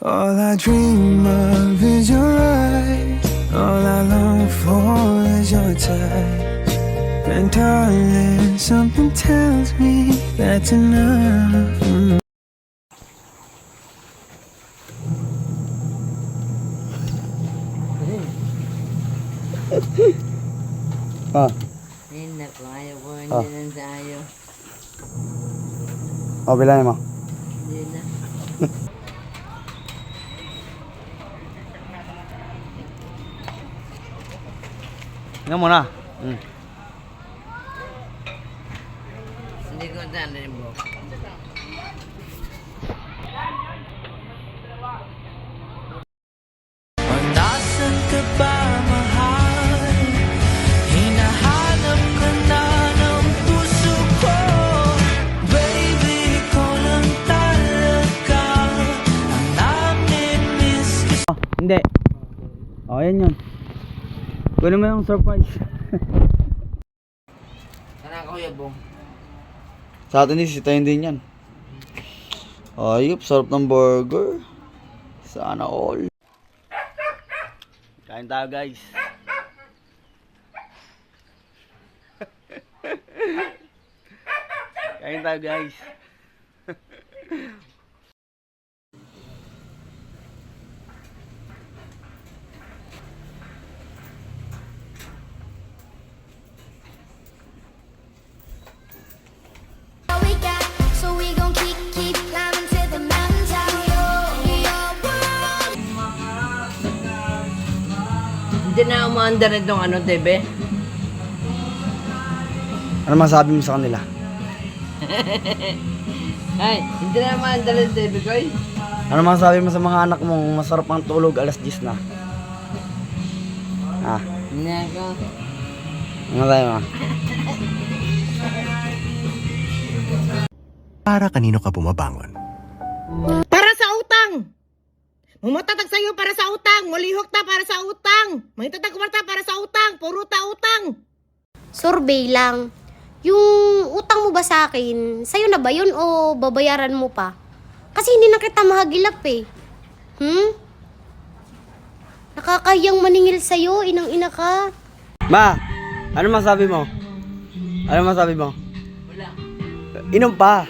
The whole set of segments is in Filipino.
All I dream of is your eyes. All I long for is your touch. And darling, something tells me that's enough. Ah, Hindi ko ayaw ko, hindi Ah. lang sa ayaw. bilangin mo. Hindi na. Tingnan mo na. Hindi ko daan rin mo. Nasaan ka ba, mahal? Hinahanap ka na ng puso ko. Baby, ikaw lang talaga ang nami-miss ko. Hindi. Oh, yan yun. Kunin mo yung surprise. Tara ko yabong. Sa atin sisitayin din yan. Ayop, sarap ng burger. Sana all. Kain tayo guys. Kain tayo guys. We got, so we gon' keep climbing to the mountaintop. Your world. Hindi na umaandar itong ano, Tebe. Ano masabi mo sa kanila? Ay, hindi na umaandar yung Tebe ko eh. Ano masabi mo sa mga anak mong masarap ang tulog alas 10 na? Ah, Hindi ako. ano tayo mo? Para kanino ka bumabangon? Para sa utang. Mumatatag sa'yo para sa utang. Mulihok ta para sa utang. Mangitatag kumarta para sa utang. Puro ta utang. Survey lang. Yung utang mo ba sa akin, sa'yo na ba yun o babayaran mo pa? Kasi hindi na kita mahagilap eh. Nakakahiyang maningil sa'yo, inang-ina ka. Ma, ano masabi mo? Ano masabi mo? Wala. Inom pa.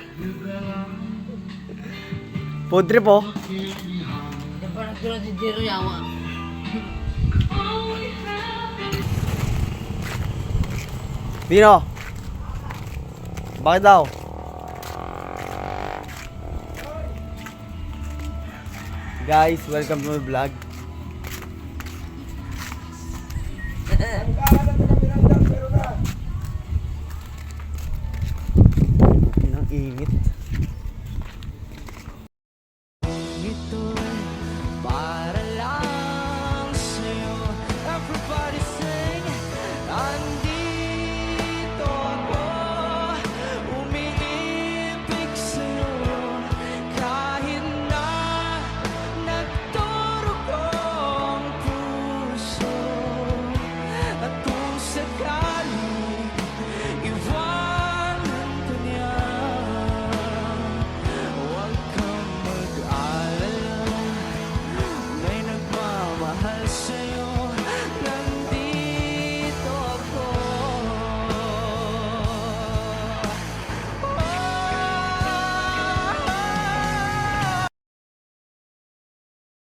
Food trip oh. Hindi pa nagtulad si Jiro Yawa. Pino. Bakit daw? Guys, welcome to my vlog.